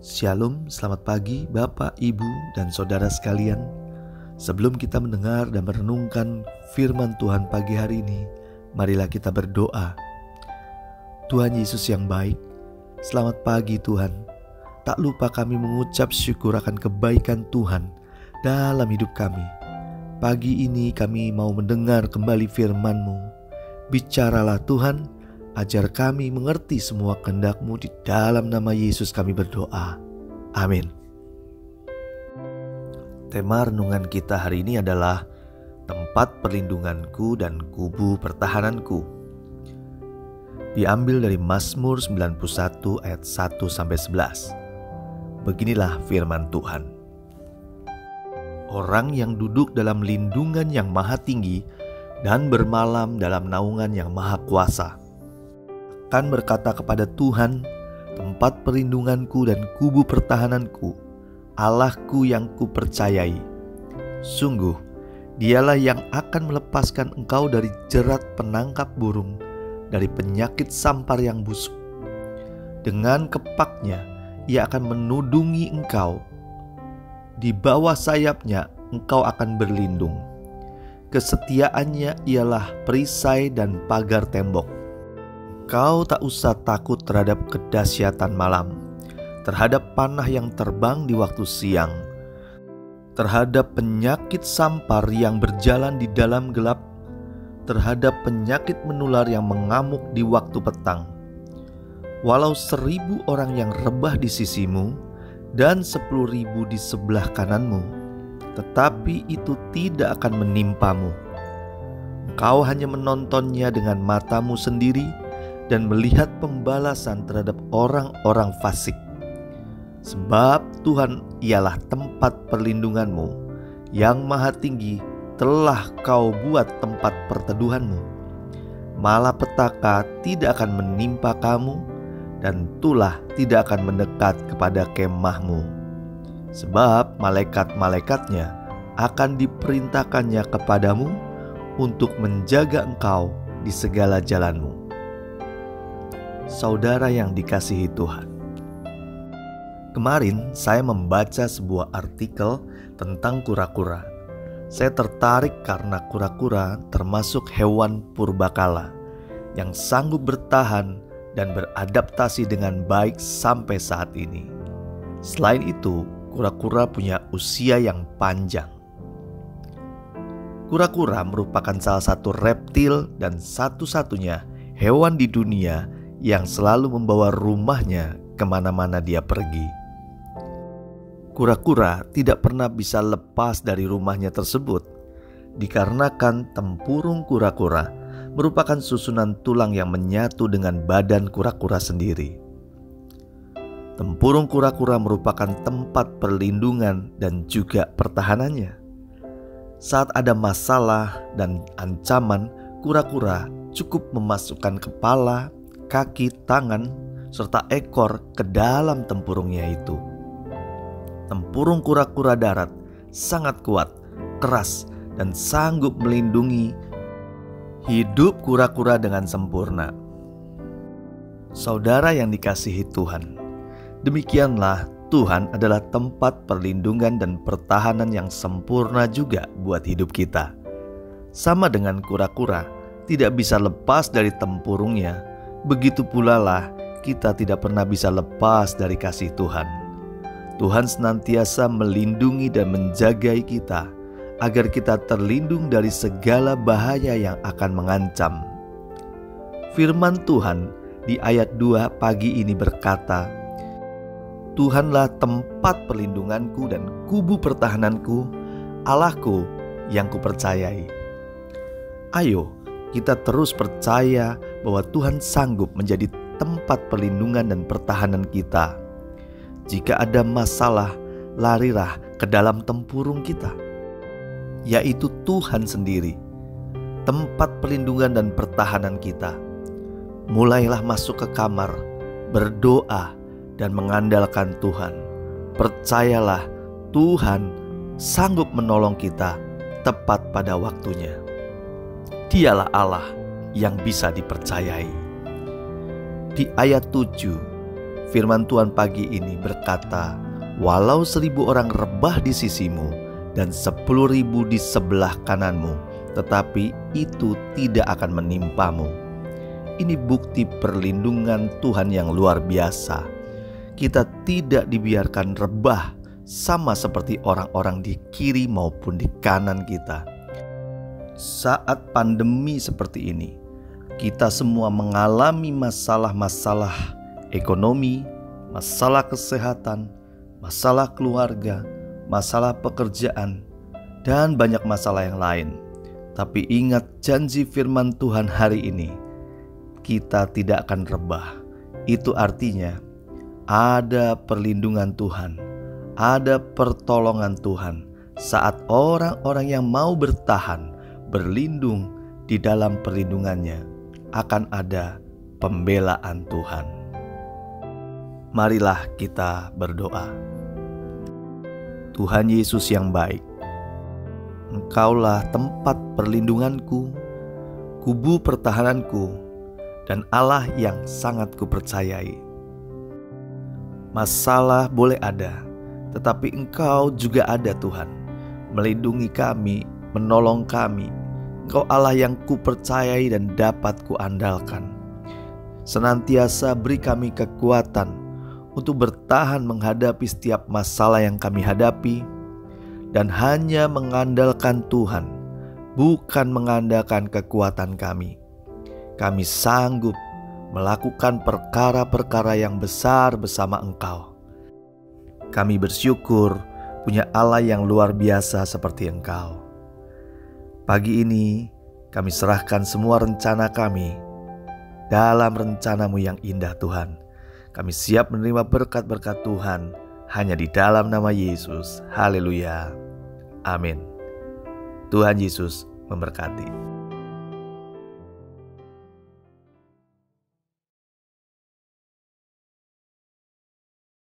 Shalom, selamat pagi Bapak, Ibu, dan Saudara sekalian. Sebelum kita mendengar dan merenungkan firman Tuhan pagi hari ini, marilah kita berdoa. Tuhan Yesus yang baik, selamat pagi Tuhan. Tak lupa kami mengucap syukur akan kebaikan Tuhan dalam hidup kami. Pagi ini kami mau mendengar kembali firman-Mu. Bicaralah Tuhan, ajar kami mengerti semua kehendak-Mu. Di dalam nama Yesus kami berdoa. Amin. Tema renungan kita hari ini adalah tempat perlindunganku dan kubu pertahananku. Diambil dari Mazmur 91 ayat 1-11. Beginilah firman Tuhan. Orang yang duduk dalam lindungan yang maha tinggi dan bermalam dalam naungan yang maha kuasa akan berkata kepada Tuhan, tempat perlindunganku dan kubu pertahananku, Allahku yang kupercayai. Sungguh, dialah yang akan melepaskan engkau dari jerat penangkap burung, dari penyakit sampar yang busuk. Dengan kepaknya, ia akan menudungi engkau. Di bawah sayapnya, engkau akan berlindung. Kesetiaannya ialah perisai dan pagar tembok. Kau tak usah takut terhadap kedahsyatan malam, terhadap panah yang terbang di waktu siang, terhadap penyakit sampar yang berjalan di dalam gelap, terhadap penyakit menular yang mengamuk di waktu petang. Walau 1.000 orang yang rebah di sisimu dan 10.000 di sebelah kananmu, tetapi itu tidak akan menimpamu. Engkau hanya menontonnya dengan matamu sendiri dan melihat pembalasan terhadap orang-orang fasik. Sebab Tuhan ialah tempat perlindunganmu, yang maha tinggi telah kau buat tempat perteduhanmu. Malapetaka tidak akan menimpa kamu, dan tulah tidak akan mendekat kepada kemahmu. Sebab malaikat-malaikatnya akan diperintahkannya kepadamu untuk menjaga engkau di segala jalanmu. Saudara yang dikasihi Tuhan, kemarin saya membaca sebuah artikel tentang kura-kura. Saya tertarik karena kura-kura termasuk hewan purbakala yang sanggup bertahan dan beradaptasi dengan baik sampai saat ini. Selain itu, kura-kura punya usia yang panjang. Kura-kura merupakan salah satu reptil dan satu-satunya hewan di dunia yang selalu membawa rumahnya kemana-mana dia pergi. Kura-kura tidak pernah bisa lepas dari rumahnya tersebut, dikarenakan tempurung kura-kura merupakan susunan tulang yang menyatu dengan badan kura-kura sendiri. Tempurung kura-kura merupakan tempat perlindungan dan juga pertahanannya. Saat ada masalah dan ancaman, kura-kura cukup memasukkan kepala, kaki, tangan, serta ekor ke dalam tempurungnya itu. Tempurung kura-kura darat sangat kuat, keras, dan sanggup melindungi hidup kura-kura dengan sempurna. Saudara yang dikasihi Tuhan, demikianlah Tuhan adalah tempat perlindungan dan pertahanan yang sempurna juga buat hidup kita. Sama dengan kura-kura tidak bisa lepas dari tempurungnya, begitu pula lah kita tidak pernah bisa lepas dari kasih Tuhan. Tuhan senantiasa melindungi dan menjagai kita agar kita terlindung dari segala bahaya yang akan mengancam. Firman Tuhan di ayat 2 pagi ini berkata, Tuhanlah tempat perlindunganku dan kubu pertahananku, Allahku yang kupercayai. Ayo, kita terus percaya bahwa Tuhan sanggup menjadi tempat perlindungan dan pertahanan kita. Jika ada masalah, larilah ke dalam tempurung kita, yaitu Tuhan sendiri, tempat perlindungan dan pertahanan kita. Mulailah masuk ke kamar, berdoa, dan mengandalkan Tuhan. Percayalah, Tuhan sanggup menolong kita tepat pada waktunya. Dialah Allah yang bisa dipercayai. Di ayat 7, Firman Tuhan pagi ini berkata, walau 1.000 orang rebah di sisimu dan 10.000 di sebelah kananmu, tetapi itu tidak akan menimpamu. Ini bukti perlindungan Tuhan yang luar biasa. Kita tidak dibiarkan rebah sama seperti orang-orang di kiri maupun di kanan kita. Saat pandemi seperti ini, kita semua mengalami masalah-masalah ekonomi, masalah kesehatan, masalah keluarga, masalah pekerjaan, dan banyak masalah yang lain. Tapi ingat janji firman Tuhan hari ini, kita tidak akan rebah. Itu artinya ada perlindungan Tuhan, ada pertolongan Tuhan saat orang-orang yang mau bertahan, berlindung di dalam perlindungannya, akan ada pembelaan Tuhan. Marilah kita berdoa. Tuhan Yesus yang baik, Engkaulah tempat perlindunganku, kubu pertahananku, dan Allah yang sangat kupercayai. Masalah boleh ada, tetapi Engkau juga ada Tuhan, melindungi kami, menolong kami. Engkau Allah yang kupercayai dan dapat kuandalkan. Senantiasa beri kami kekuatan untuk bertahan menghadapi setiap masalah yang kami hadapi, dan hanya mengandalkan Tuhan, bukan mengandalkan kekuatan kami. Kami sanggup melakukan perkara-perkara yang besar bersama Engkau. Kami bersyukur punya Allah yang luar biasa seperti Engkau. Pagi ini kami serahkan semua rencana kami dalam rencana-Mu yang indah Tuhan. Kami siap menerima berkat-berkat Tuhan hanya di dalam nama Yesus. Haleluya. Amin. Tuhan Yesus memberkati.